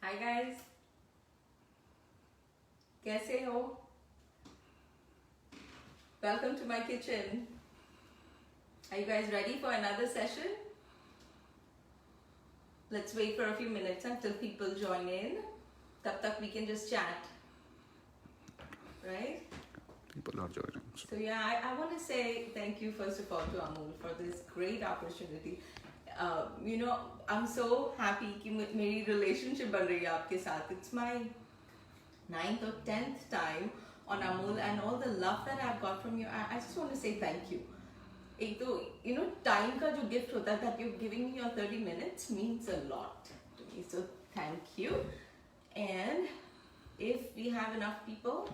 Hi guys, कैसे हो? Welcome to my kitchen. Are you guys ready for another session? Let's wait for a few minutes until people join in. तब तक we can just chat, right? People are joining. So yeah, I want to say thank you first of all to Amul for this great opportunity. I'm so happy कि मेरी relationship बन रही है आपके साथ. It's my 9th or 10th time on Amul, and all the love that I've got from you. I just want to say thank you. एक तो time का जो gift होता है that you're giving me your 30 minutes means a lot to me. So thank you. And if we have enough people,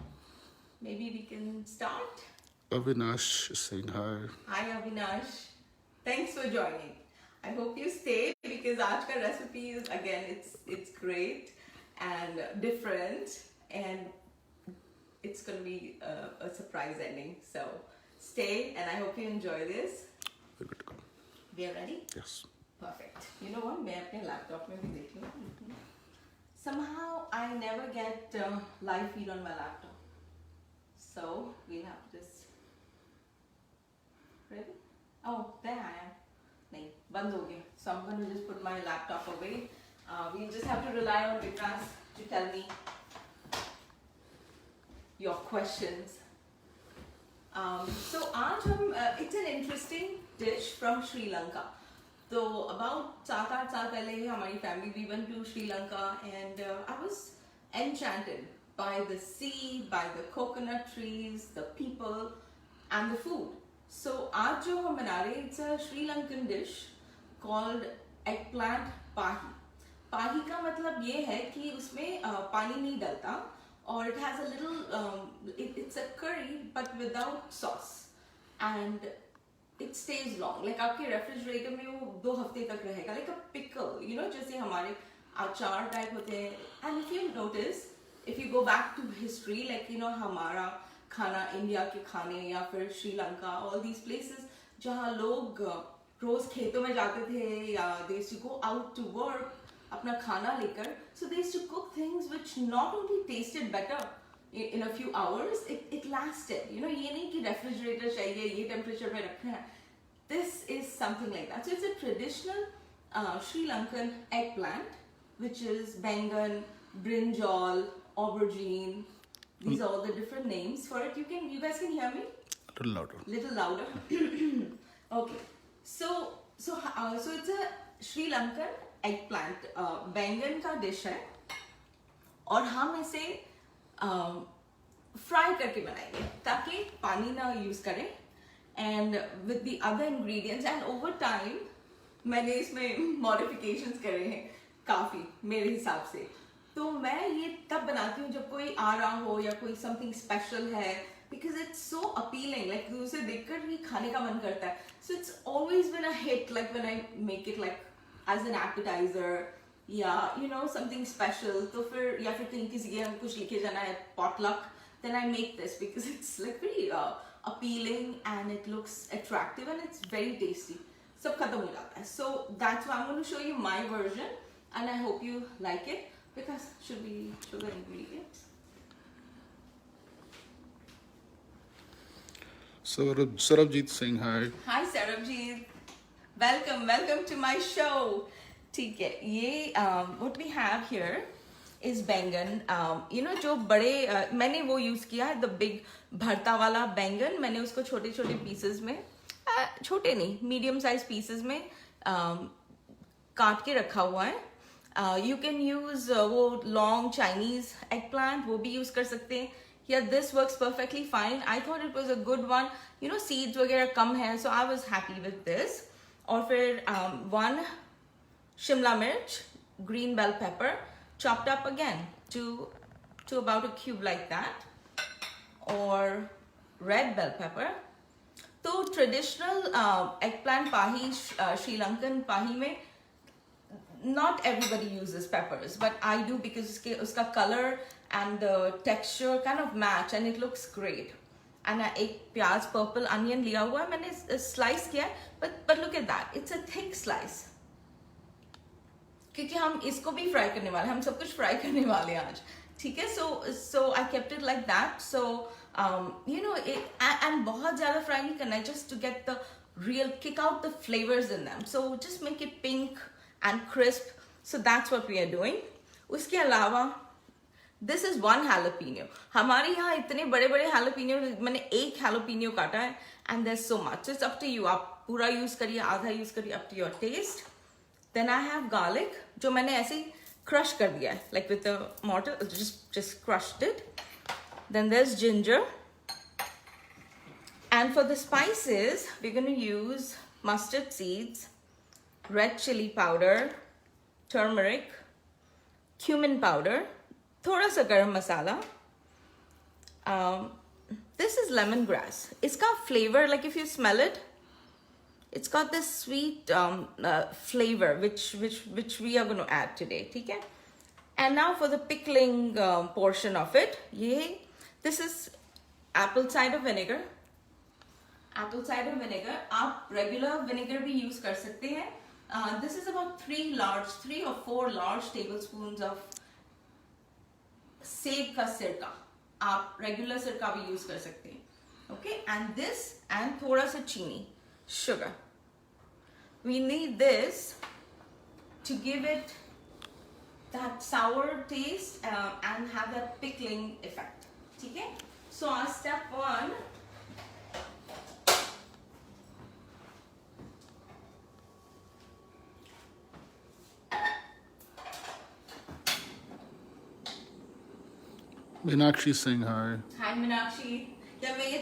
maybe we can start. Avinash is saying hi. Hi Avinash. Thanks for joining. I hope you stay because aaj ka recipe is again it's great and different, and it's going to be a surprise ending. So stay and I hope you enjoy this. We're good to go. We are ready? Yes. Perfect. You know what? मैं अपने laptop में भी देख लूँ. Somehow I never get live feed on my laptop. So we'll have to just. Ready? Oh, there I am. नहीं, बंद हो गया. So I'm going to just put my laptop away. We just have to rely on Vikas to tell me your questions. So आज हम it's an interesting dish from Sri Lanka. So about 7-8 साल पहले हमारी family we went to Sri Lanka, and I was enchanted by the sea, by the coconut trees, the people, and the food. So आज जो हम बना रहे हैं it's a Sri Lankan dish called eggplant pahi. पाही का मतलब ये है कि उसमें पानी नहीं डलता और it has a little it's a curry but without sauce and it stays long. Like आपके रेफ्रिजरेटर में वो 2 हफ्ते तक रहेगा, like a pickle, जैसे हमारे अचार टाइप होते हैं. And if you notice, if you go back to history, like हमारा खाना इंडिया के खाने या फिर श्रीलंका, all these places जहाँ लोग रोज खेतों में जाते थे या they used to go out to work अपना खाना लेकर, so they used to cook things which not only tasted better in a few hours, it lasted. ये नहीं कि रेफ्रिजरेटर चाहिए ये टेम्परेचर में रखना है. This is something like that. So it's a traditional Sri Lankan eggplant, which is bangan, brinjal, aubergine. These are all the different names for it. You guys can hear me? A little louder. Little louder. Okay. So it's a Sri Lankan eggplant बैंगन का dish है और हम इसे fry करके बनाएंगे ताकि पानी ना यूज करें, and with the other ingredients. And over time मैंने इसमें मॉडिफिकेशंस करे हैं काफी मेरे हिसाब से. तो मैं ये तब बनाती हूँ जब कोई आ रहा हो या कोई समथिंग स्पेशल है, because it's so appealing. Like उसे देखकर ही खाने का मन करता है. So it's always been a hit, like when I make it like as an appetizer या something special. तो फिर या फिर कहीं किसी के यहाँ कुछ लेके जाना है potluck, then I make this because it's like very appealing and it looks attractive and it's very tasty. सब खत्म हो जाता है. So that's why I'm going to show you my version and I hope you like it. Because should we show the ingredients? Sarabjit saying hi. Hi Sarabjit. Welcome to my show. ठीक है, ये what we have here is बैंगन. जो बड़े मैंने वो use किया है, the big भरता वाला बैंगन. मैंने उसको छोटे छोटे पीसेस में, छोटे नहीं मीडियम साइज पीसेस में काट के रखा हुआ है. You can use वो long Chinese eggplant, वो भी यूज कर सकते हैं. Yeah, this works perfectly fine. I thought it was a good one. Seeds वगैरह कम है, so I was happy with this. और फिर 1 shimla mirch, green bell pepper, chopped up again to about a cube like that, or red bell pepper. तो traditional eggplant pahi, Sri Lankan pahi में not everybody uses peppers, but I do because uska color and the texture kind of match and it looks great. And एक प्याज purple onion लिया हुआ है, मैंने slice किया है, but look at that, it's a thick slice. क्योंकि हम इसको भी फ्राई करने वाले हैं, हम सब कुछ फ्राई करने वाले हैं आज, ठीक है. So I kept it like that. So you know and बहुत ज़्यादा फ्राई नहीं करना है, just to get the real kick out the flavors in them. So just make it pink and crisp. So that's what we are doing. उसके अलावा this is one jalapeno. हमारे यहाँ इतने बड़े बड़े jalapeno, मैंने एक jalapeno काटा है and there's so much. So it's up to you. आप पूरा यूज करिए, आधा यूज करिए, up to your taste. Then I have garlic, जो मैंने ऐसे ही crush कर दिया है, like with a mortar, just crushed it. Then there's ginger. And for the spices, we're going to use mustard seeds, red chili powder, turmeric, cumin powder, thoda sa garam masala. This is lemongrass. It's got flavor, like if you smell it, it's got this sweet flavor which we are going to add today, okay? And now for the pickling portion of it, this is apple cider vinegar. Apple cider vinegar, आप regular vinegar भी use कर सकते हैं. This is about 3 or 4 large tablespoons of सेब का सिरका. आप regular सिरका भी use कर सकते हैं. Okay, and this and थोड़ा सा चीनी, sugar. We need this to give it that sour taste and have that pickling effect. ठीक है? So on step 1. Meenakshi saying hi. Hi Meenakshi. Yeah, मैं ये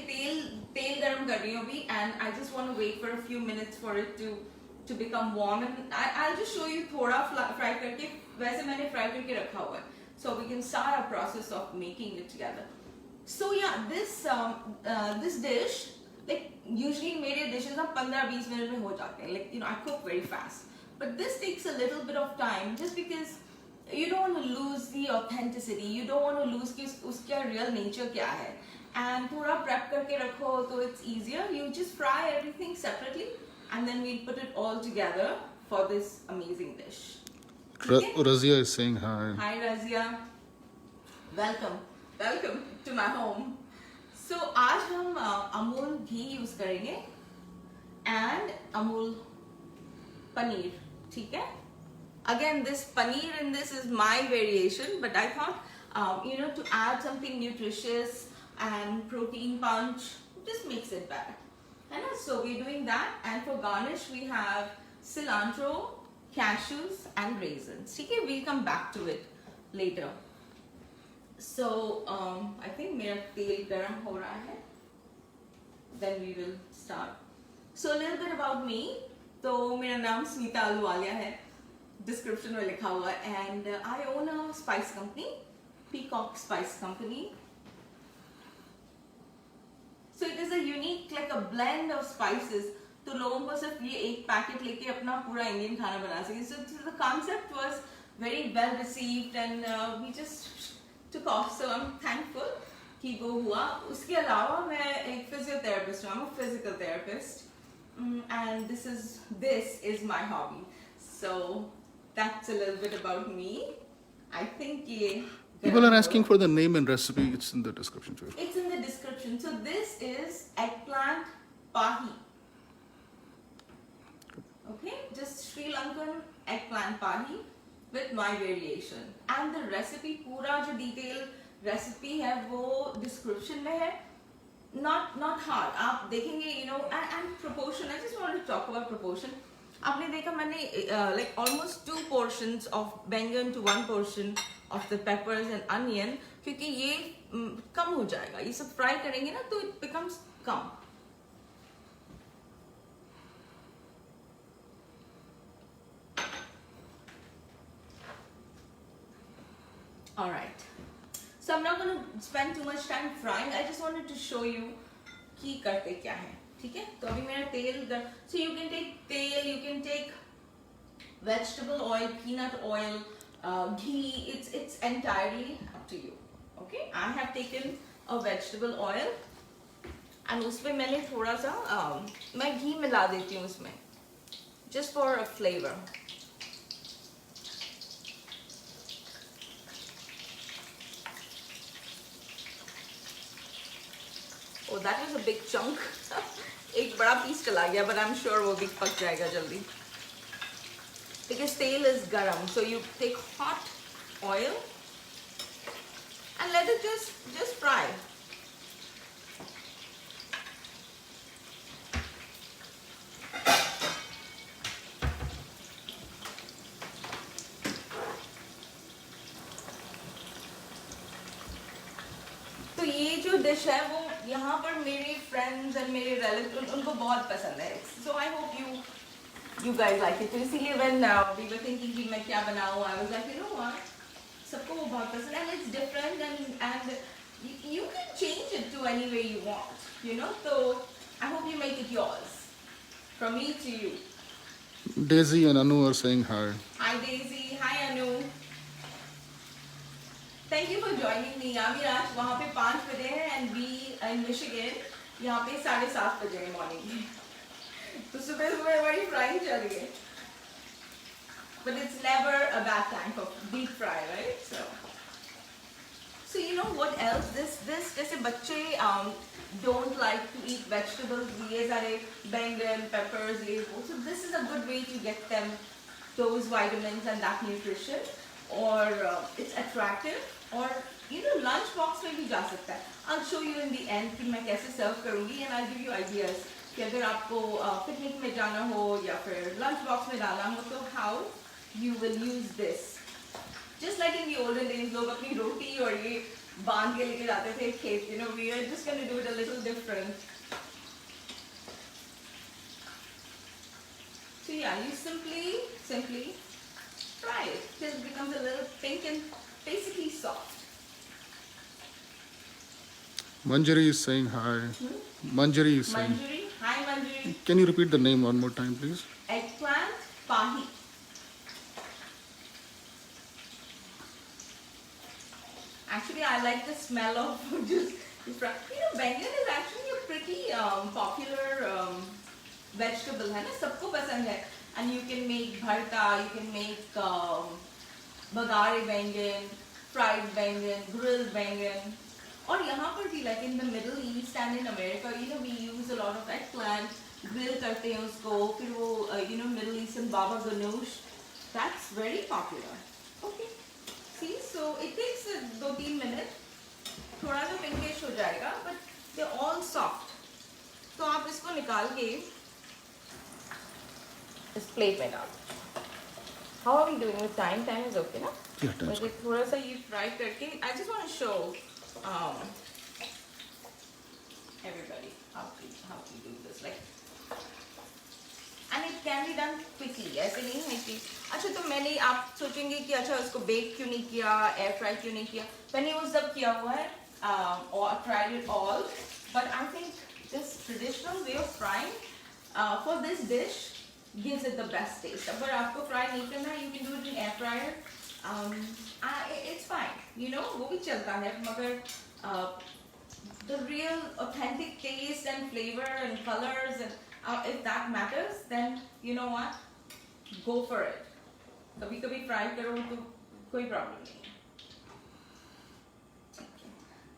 तेल गरम कर रही हूँ अभी, and I just want to wait for a few minutes for it to become warm, and I'll just show you थोड़ा fry करके, वैसे मैंने fry करके रखा हुआ है, so we can start our process of making it together. So yeah, this dish, like usually मेरे dishes ना 15-20 मिनट में हो जाते हैं, like you know I cook very fast, but this takes a little bit of time just because you don't want to lose the authenticity, you don't want to lose कि उसका real nature क्या है, and थोड़ा prep करके रखो तो it's easier. You just fry everything separately and then we'll put it all together for this amazing dish. Okay? Razia is saying hi. Hi Razia, welcome to my home. So आज हम अमूल घी use करेंगे and Amul paneer, ठीक है? Again, this paneer in this is my variation, but I thought, you know, to add something nutritious and protein punch just makes it better. And so we're doing that, and for garnish we have cilantro, cashews, and raisins. Okay, we'll come back to it later. So I think मेरा तेल गरम हो रहा है. Then we will start. So a little bit about me. तो मेरा नाम स्मिता अहलूवालिया है. Description में लिखा हुआ है, and I own a spice company, Peacock Spice Company. So it is a unique, like a blend of spices. तो लोगों को सिर्फ ये एक पैकेट लेके अपना पूरा इंडियन खाना बना सके. So the concept was very well received, and we just took off. So I'm thankful कि वो हुआ. उसके अलावा मैं एक physiotherapist हूँ. I'm a physical therapist, and this is my hobby. So that's a little bit about me. I think People are asking for the name and recipe. It's in the description too. It's in the description. So this is eggplant pahi. Okay, just Sri Lankan eggplant pahi with my variation. And the recipe, पूरा जो detailed recipe है वो description में है. Not hard. आप देखेंगे, you know, and proportion. I just want to talk about proportion. आपने देखा मैंने like almost 2 portions of बैंगन to 1 portion of the peppers and onion, क्योंकि ये कम हो जाएगा. ये सब फ्राई करेंगे ना तो it becomes come. Alright. So I'm not going to spend too much time frying. I just wanted to show you कि करते क्या है. ठीक है, तो अभी मेरा तेल, so you can take तेल, you can take vegetable oil, peanut oil, ghee. It's entirely up to you. Okay, I have taken a vegetable oil, and उसमें मैंने थोड़ा सा मैं घी मिला देती हूँ उसमें, just for a flavor. that was a big chunk. एक बड़ा पीस चला गया, but I'm sure वो भी पक जाएगा जल्दी. Because तेल is garam, so you take hot oil and let it just fry. तो ये जो डिश है वो यहाँ पर मेरे फ्रेंड्स एंड मेरे रिलेटिव्स उनको बहुत पसंद है. So I hope you guys like it. तो इसीलिए when we were thinking कि मैं क्या बनाऊँ, I was like, you know what, सबको वो बहुत पसंद है, and it's different and you can change it to any way you want, you know. So I hope you make it yours. From me to you. Daisy and Anu are saying hi. Hi Daisy, hi Anu. Thank you for joining me. अमीर आज वहाँ पे 5 बजे है and we in Michigan यहाँ पे 7:30 बजे है morning. तो सुबह हमारी frying चल रही है. But it's never a bad time for deep fry, right? So you know what else? This जैसे बच्चे don't like to eat vegetables. ये सारे बैंगन, peppers, ये वो. So this is a good way to get them those vitamins and that nutrition. Or it's attractive. और you know lunch box में भी जा सकता है. I'll show you in the end कि मैं कैसे serve करूँगी and I'll give you ideas कि अगर आपको पिकनिक में जाना हो या फिर lunch box में डालना हो तो how you will use this. Just like in the olden days लोग अपनी रोटी और ये बांध के लेके जाते थे खेत. You know we are just going to do it a little different. So yeah, you simply fry it till it becomes a little pink and basically soft. Manjari is saying hi. Manjari is saying. Manjari, hi Manjari. Can you repeat the name one more time, please? Eggplant pahi. Actually, I like the smell of just fry. You know, बैंगन is actually a pretty popular vegetable है ना, सबको पसंद है. And you can make bharta, you can make बघारे बैंगन, fried बैंगन, grilled बैंगन. और यहाँ पर भी like in the Middle East and in America, you know, we use a lot of eggplant, grill करते हैं उसको, फिर वो you know Middle Eastern baba ganoush, that's very popular. Okay, see, so it takes 2-3 minutes, थोड़ा सा pinkish हो जाएगा, but they're all soft. तो आप इसको निकाल के इस प्लेट में डाल. How are we doing with time? Time is okay, ना? Yeah, time's मुझे थोड़ा सा ये फ्राई करके I just want to show everybody how to do this, like, and it can be done quickly. ऐसे नहीं है कि अच्छा तो मैंने आप सोचेंगे कि अच्छा उसको बेक क्यों नहीं किया, एयर फ्राई क्यों नहीं किया. मैंने वो सब किया हुआ है or tried it all, but I think this traditional way of frying for this dish gives it the best taste. अगर आपको फ्राई नहीं करना है, you can do it in air fryer. It's fine, you know, वो भी चलता है, मगर the real authentic taste and flavor and colors and if that matters, then you know what, go for it. कभी कभी फ्राई करो तो कोई प्रॉब्लम नहीं.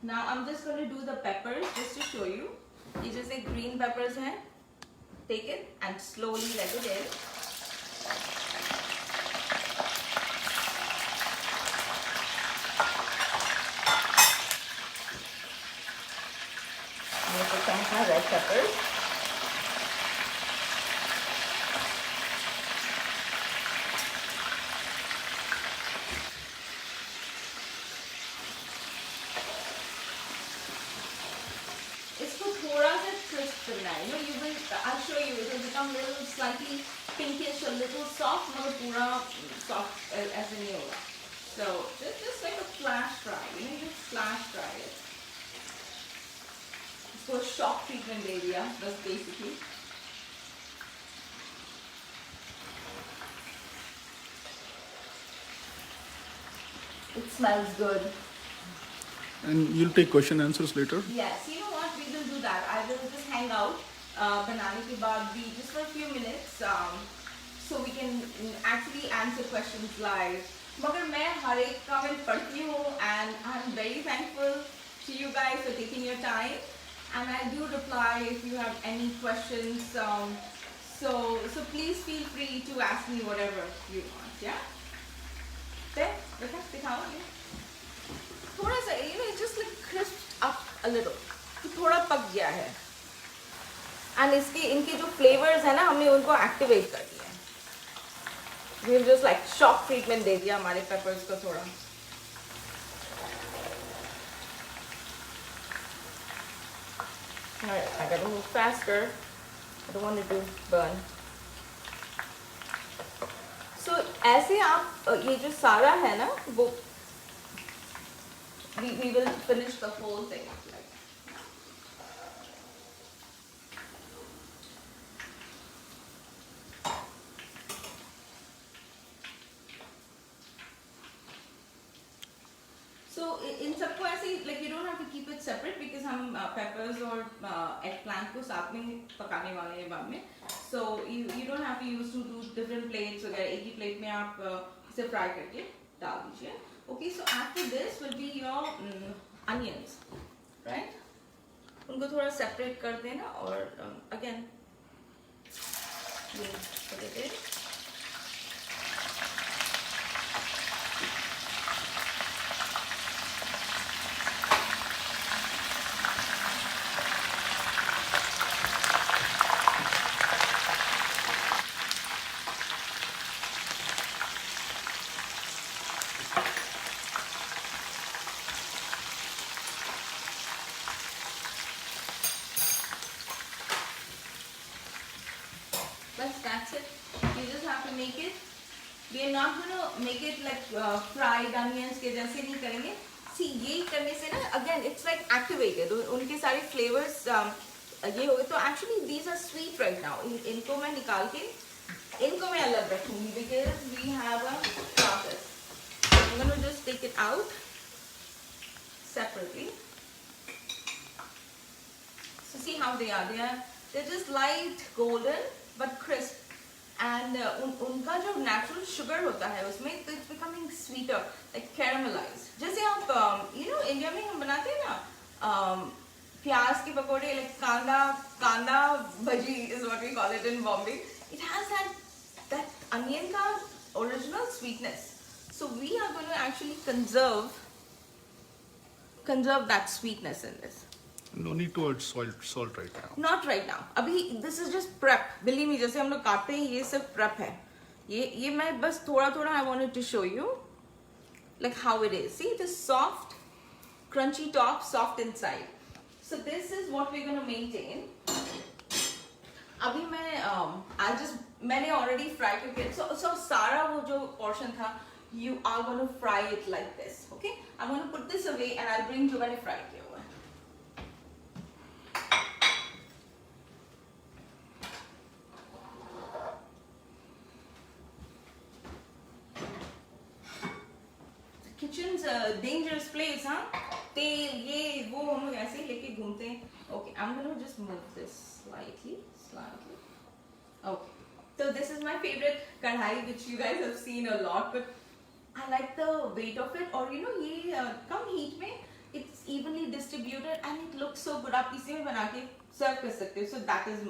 Now I'm just going to do the peppers just to show you. ये जैसे green peppers हैं, take it and slowly let it in. I'm going to put some of my red peppers. इसको थोड़ा सा crisp करना है. You know, you will. I'll show you. It will become a little slightly pinkish, a little soft, मगर पूरा soft ऐसे नहीं होगा. So just like a flash fry. You know, just flash fry it. इसको shock treatment दे दिया, बस basically. It smells good. And you'll take question answers later? Yes, you know what, we will do that. I will just hang out बनाने के बाद भी just for a few minutes so we can actually answer questions live. मगर मैं हर एक comment पढ़ती हूँ and I'm very thankful to you guys for taking your time and I do reply if you have any questions. So please feel free to ask me whatever you want. Yeah. There, दिखाओ ये. थोड़ा सा it just like crisp up a little. थोड़ा पक गया है. And इनके जो flavors है ना हमने उनको activate कर दिया है. We've just like shock treatment दे दिया हमारे peppers को थोड़ा. Alright, I gotta move faster. I don't want it to burn. So ऐसे आप ये जो सारा है ना वो we will finish the whole thing. So in सबको ऐसे like you don't have to keep it separate because हम peppers और eggplant को साथ में पकाने वाले हैं बाद में. So you don't have to use two different plates वगैरह. एक ही plate में आप इसे fry करके डाल दीजिए. Okay, so after this will be your onions, right? उनको थोड़ा separate कर देना और again we'll put it in. That's it. You just have to make it. We are not going to make it like fried onions के जैसे नहीं करेंगे. See ये करने से ना again it's like activated. उनके सारे flavors ये हो गए. तो actually these are sweet right now. इनको मैं निकाल के इनको मैं अलग रखूँगी because we have a process. I'm going to just take it out separately. So see how they are. They're just light golden but crisp. And उनका जो natural sugar होता है उसमें तो it's becoming sweeter, like caramelized. जैसे आप India में हम बनाते हैं ना प्याज के पकोड़े, like कांदा bhaji is what we call it in Bombay. It has that onion का original sweetness. So we are going to actually conserve that sweetness in this. No need to add salt right now. Not right now. अभी this is just prep. Believe me, जैसे हम लोग काटते हैं ये सब prep है. ये मैं बस थोड़ा I wanted to show you like how it is. See, it is soft, crunchy top, soft inside. So this is what we're going to maintain. अभी मैंने already fry करके so सारा वो जो portion था you are going to fry it like this. Okay, I'm going to put this away and I'll bring जो मैंने fry किया. Kitchen's a dangerous place, huh? तेल ये वो हम लोग ऐसे लेके घूमते हैं. Okay, I'm gonna just move this slightly. Okay, so this is my favorite kadhai, which you guys have seen a lot, but I like the weight of it. और ये कम heat में it's evenly distributed and it looks so good. आप इसी में बना के serve कर सकते हो. So that is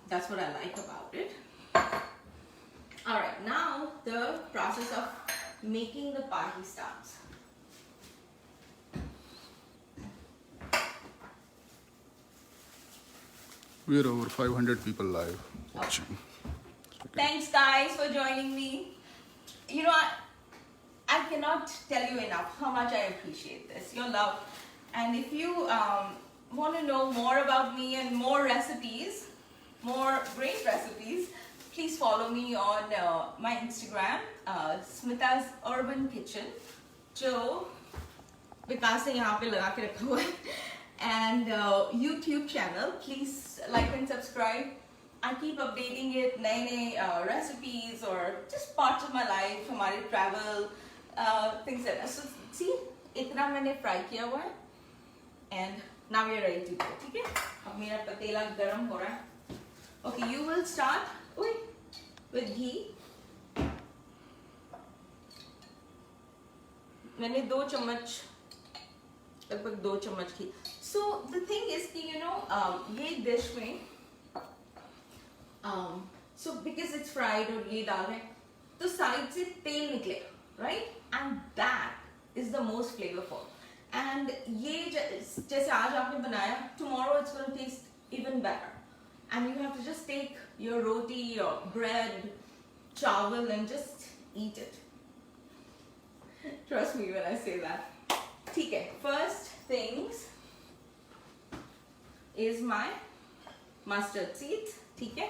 that's what I like about it. All right, now the process of making the pahi starts. We are over 500 people live watching. Okay. Thanks guys for joining me. I cannot tell you enough how much I appreciate this, your love. And if you want to know more about me and more recipes, more great recipes, please follow me on my Instagram, Smita's Urban Kitchen, जो विकास ने यहाँ पे लगा के रखा हुआ है, and YouTube channel. Please like and subscribe. I keep updating it, नए recipes or just parts of my life, हमारे travel, things like that. So see, इतना मैंने fry किया हुआ है, and now we are ready to go. ठीक है? अब मेरा पतीला गरम हो रहा है. Okay, you will start with ghee. मैंने 2 चम्मच, लगभग 2 चम्मच घी. So the thing is कि ये dish में so because it's fried और ये दाल है तो side से तेल निकलेगा, right? And that is the most flavorful. And ये जैसे आज आपने बनाया, tomorrow it's going to taste even better. And you have to just take your roti, your bread, chawal and just eat it. Trust me when I say that. ठीक है, first things is my mustard seeds. ठीक है,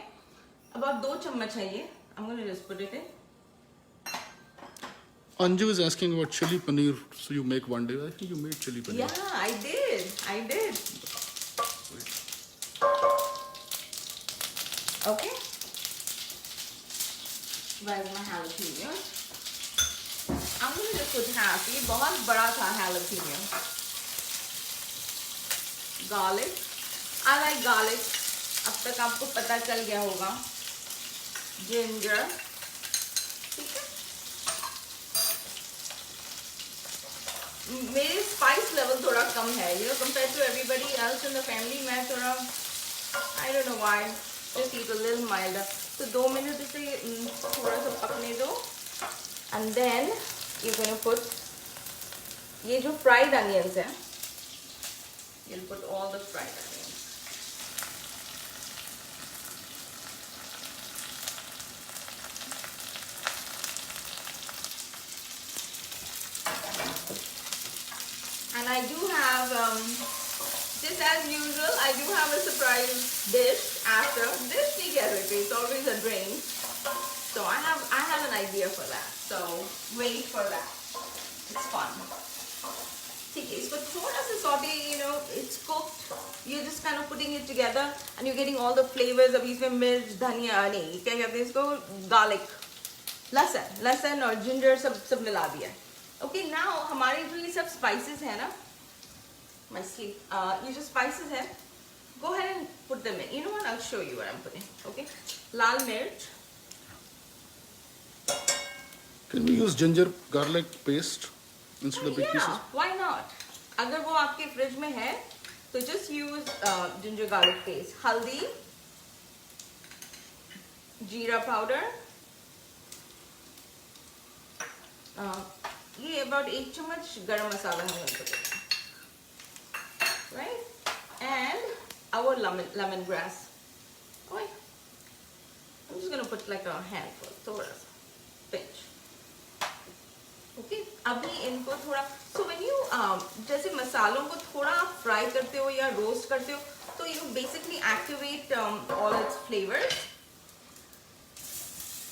about 2 चम्मच है ये. I'm going to just put it in. Anju is asking about chili paneer. So you make one day. I think you made chili paneer. Yeah, I did. Okay. Where's my jalapeno? I'm going to just put half. ये बहुत बड़ा था jalapeno. Garlic. I like garlic. अब तक आपको पता चल गया होगा. Ginger. ठीक है. मेरे स्पाइस लेवल थोड़ा कम है, compared to everybody else in the family. मैं थोड़ा I don't know why just eat a little milder. तो 2 मिनट इसे थोड़ा सा पकने दो, and then you're going to put ये जो fried onions है, you'll put all the fried onions. And I do have, just as usual, I do have a surprise dish after. Dish नहीं कह सकते, it's always a drink. So I have an idea for that. So wait for that. It's fun. ठीक है, इसको थोड़ा सा saute, it's cooked. You're just kind of putting it together, and you're getting all the flavors. अभी इसमें मिर्च, धनिया, नहीं क्या कहते हैं इसको, garlic, लहसुन और ginger सब मिला दिया. Okay, now हमारे जो ये सब spices है ना, my sleep, ये जो spices है, go ahead and put them in. You know what? I'll show you what I'm putting. Okay, लाल मिर्च. Can we use ginger garlic paste instead of big Yeah, pieces? why not? अगर वो आपके fridge में है, तो just use ginger garlic paste. हल्दी, जीरा powder. ये about 1 चम्मच गरम मसाला हम लोग पड़ेगा, right? And our lemongrass. Okay, I'm just gonna put like a handful, थोड़ा सा, pinch. Okay, अभी इनको थोड़ा. So when you जैसे मसालों को थोड़ा फ्राई करते हो या रोस्ट करते हो, तो you basically activate all its flavors.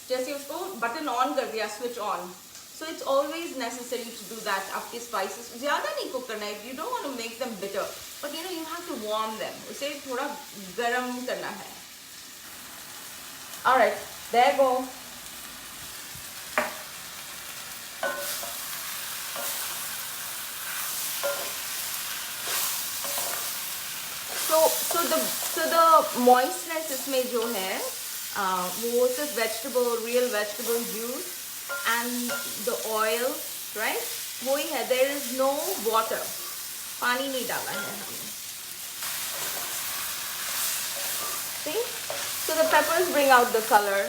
जैसे उसको बटन ऑन कर दिया, switch on. So it's always necessary to do that. आपके spices ज़्यादा नहीं cook करना है. You don't want to make them bitter, but you have to warm them. उसे थोड़ा गरम करना है. All right, there go. So the moistness इसमें जो है, वो सिर्फ real vegetable juice and the oil, right? वही है. There is no water. पानी नहीं डाला है हमने. See? So the peppers bring out the color.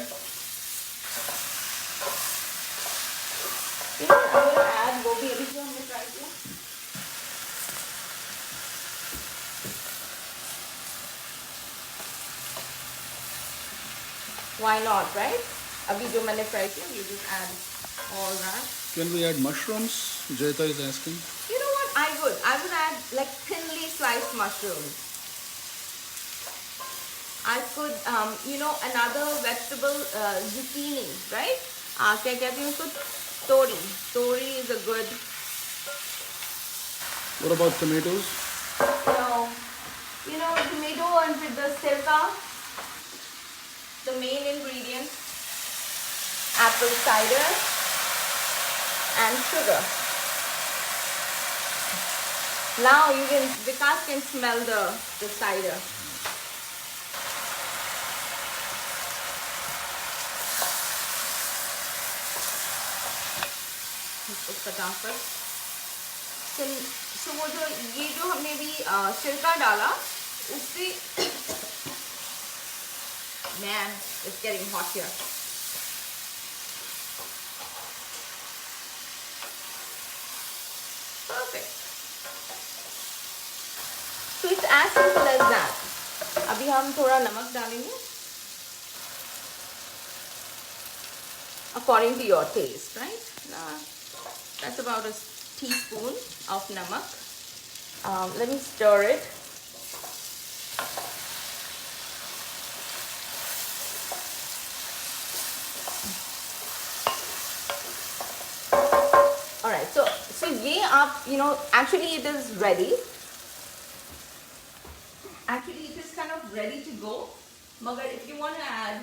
I'm going to add वो भी अभी जो हमने try किया. Why not, right? अभी जो मैंने fry किया, you just add all that. Can we add mushrooms? Jayata is asking. You know what? I would add like thinly sliced mushrooms. I could, another vegetable, zucchini, right? क्या कहते हैं उसको? Tori. Tori is a good. What about tomatoes? No. Tomato and with the sirka, the main ingredient, apple cider and sugar. Now Vikas can smell the cider. Fatafat. so वो जो ये जो हमने भी सिरका डाला उससे man, it's getting hot here. Perfect. So it's as simple as that. अभी हम थोड़ा नमक डालेंगे according to your taste, right? That's about a teaspoon of namak. Let me stir it. All right, so ye aap, actually it is ready. Actually, it is kind of ready to go. Magar if you want to add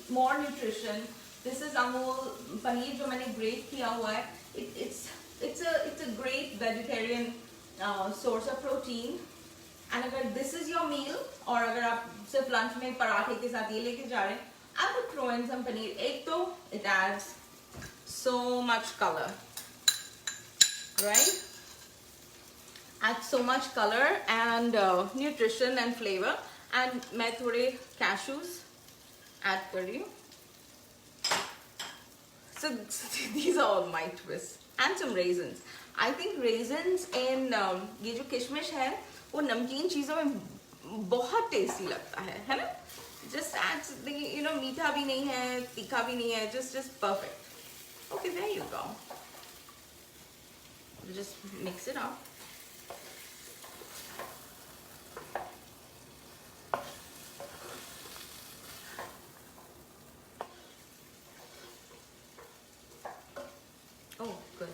more nutrition, this is Amul paneer जो मैंने grate किया हुआ है. It's a great vegetarian source of protein. And अगर this is your meal और अगर आप सिर्फ lunch में पराठे के साथ ये लेके जा रहे हैं, I would throw in some paneer. एक तो it adds so much color, right? Adds so much color and nutrition and flavor. And मैं थोड़े cashews add कर रही हूँ. So these are all my twists and some raisins. I think raisins in ये जो किशमिश है वो नमकीन चीज़ों में बहुत टेस्टी लगता है ना? Just adds मीठा भी नहीं है, तीखा भी नहीं है, just perfect. Okay, there you go. Just mix it up. Oh, good.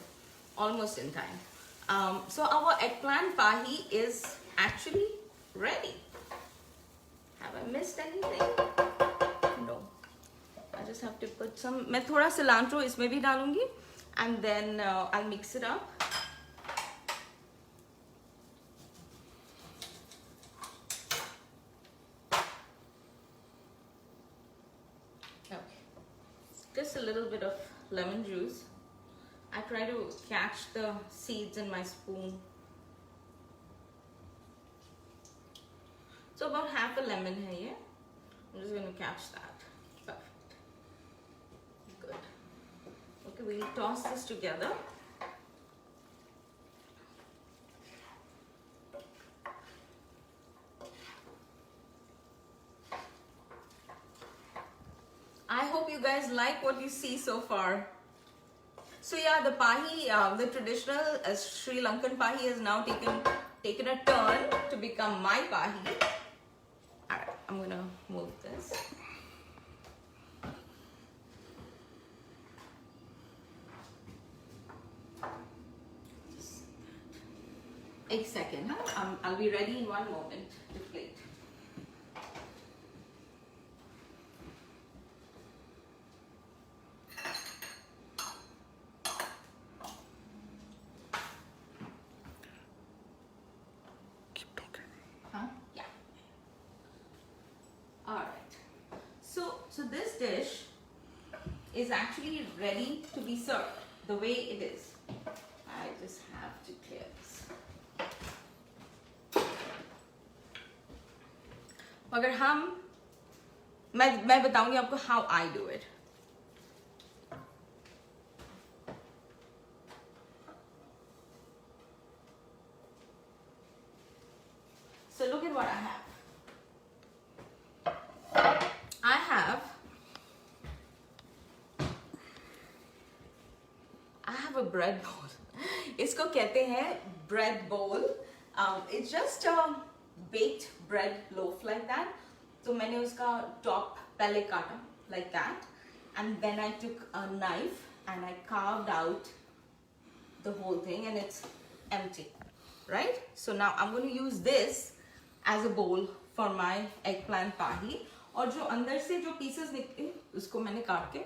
Almost in time. So our eggplant pahi is actually ready. Have I missed anything? No. I just have to put some. मैं थोड़ा cilantro इसमें भी डालूंगी, and then I'll mix it up. Okay. Just a little bit of lemon juice. I try to catch the seeds in my spoon. So about half a lemon here. I'm just going to catch that. Perfect. Good. Okay, we'll toss this together. I hope you guys like what you see so far. So yeah, the pahi, the traditional Sri Lankan pahi has now taken a turn to become my pahi. Alright, I'm gonna move this. A second, huh? I'll be ready in one moment to plate. So this dish is actually ready to be served the way it is. I just have to clear this. मगर मैं बताऊंगी आपको how I do it. So look at what I have. I have a bread bowl. इसको कहते हैं bread bowl. It's just a baked bread loaf like that. तो मैंने उसका top पहले काटा like that, and then I took a knife and I carved out the whole thing, and it's empty, right? So now I'm going to use this as a bowl for my eggplant pahi. और जो अंदर से जो pieces निकले उसको मैंने काट के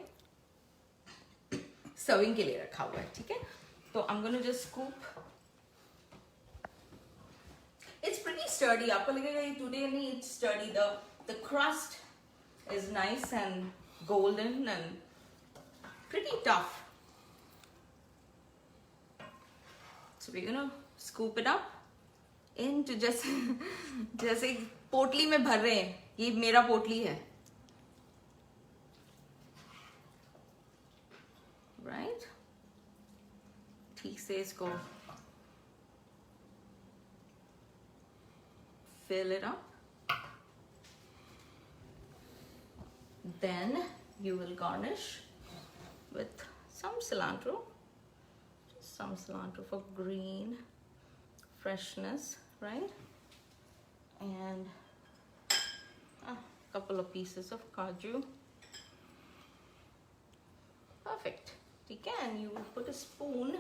सर्विंग के लिए रखा हुआ है, ठीक है? तो I'm gonna just scoop. It's pretty sturdy. आपको लगेगा ये टूटेगा नहीं, it's sturdy. The crust is nice and golden and pretty tough. So we're gonna scoop it up into जैसे पोटली में भर रहे हैं, ये मेरा पोटली है, right? ठीक से इसको fill it up. Then you will garnish with some cilantro, just some cilantro for green freshness, right? And a couple of pieces of kaju. Perfect. ठीक है, and you will put a spoon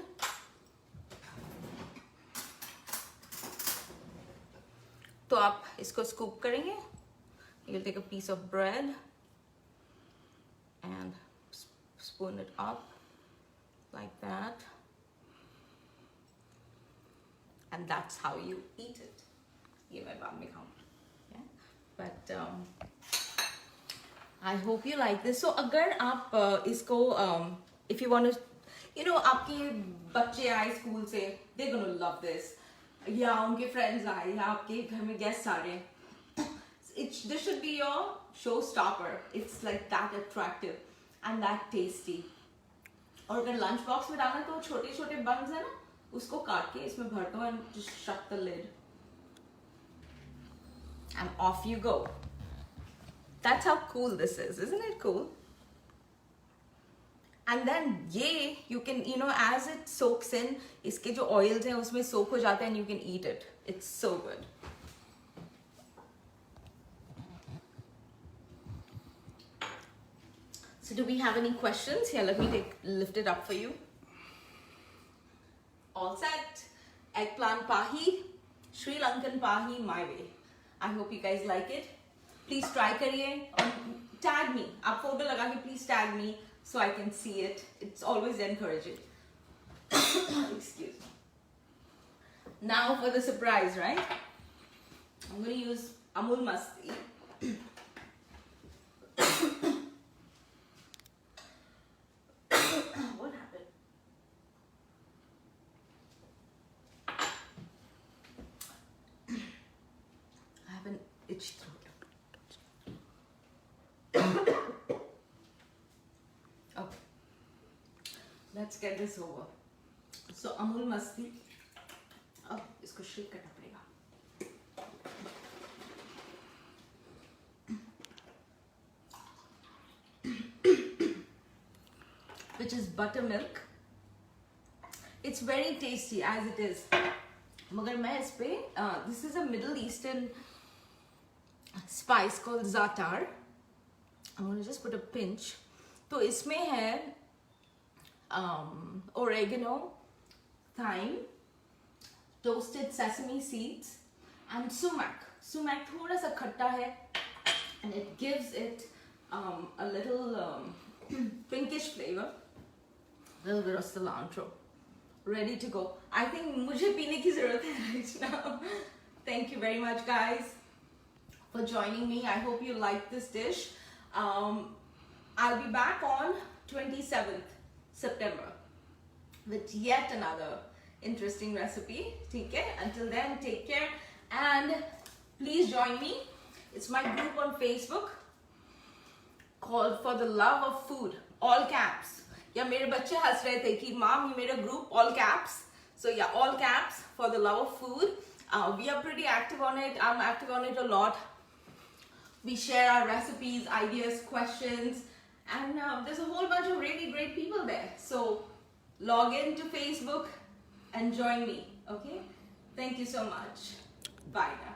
तो आप इसको scoop करेंगे. You'll take a piece of bread and spoon it up like that, and that's how you eat it. ये मैं बाद में खाऊंगी, but I hope you like this. So अगर आप इसको if you want to, you know, आपके बच्चे आए स्कूल से, they're gonna love this. या उनके फ्रेंड्स आए या आपके घर में गेस्ट आ रहे हैं, this should be your showstopper. It's like that attractive and that tasty. और अगर लंच बॉक्स में डालना तो छोटे छोटे बन्स है ना, उसको काट के इसमें भर दो and just shut the lid and off you go. That's how cool this is, isn't it cool? And then ये you can, you know, as it soaks in, इसके जो oils हैं उसमें soak हो जाते हैं and you can eat it. It's so good. So do we have any questions? Here, let me lift it up for you. All set. Eggplant pahi, Sri Lankan pahi my way. I hope you guys like it. Please try करिए और tag me. आप photo लगा के please tag me so I can see it. It's always encouraging. Excuse me. Now for the surprise, right? I'm going to use Amul Masti. What happened? I have an itchy throat. Okay. Let's get this over. So Amul Masti. अब इसको shake करना पड़ेगा. Which is buttermilk. It's very tasty as it is. मगर मैं इस पे this is a Middle Eastern spice called za'atar. I'm gonna just put a pinch. तो इसमें है oregano, thyme, toasted sesame seeds, and sumac. Sumac थोड़ा सा खट्टा है, and it gives it a little pinkish flavor. A little bit of cilantro. Ready to go. I think मुझे पीने की ज़रूरत है right now. Thank you very much, guys, for joining me. I hope you like this dish. I'll be back on 27th September with yet another interesting recipe. ठीक है? Until then, take care and please join me. It's my group on Facebook called For the Love of Food, all caps. या मेरे बच्चे हंस रहे थे कि mom, you made a group all caps. So yeah, all caps, For the Love of Food. We are pretty active on it. I'm active on it a lot. We share our recipes, ideas, questions, and there's a whole bunch of really great people there. So log in to Facebook and join me, okay? Thank you so much. Bye now.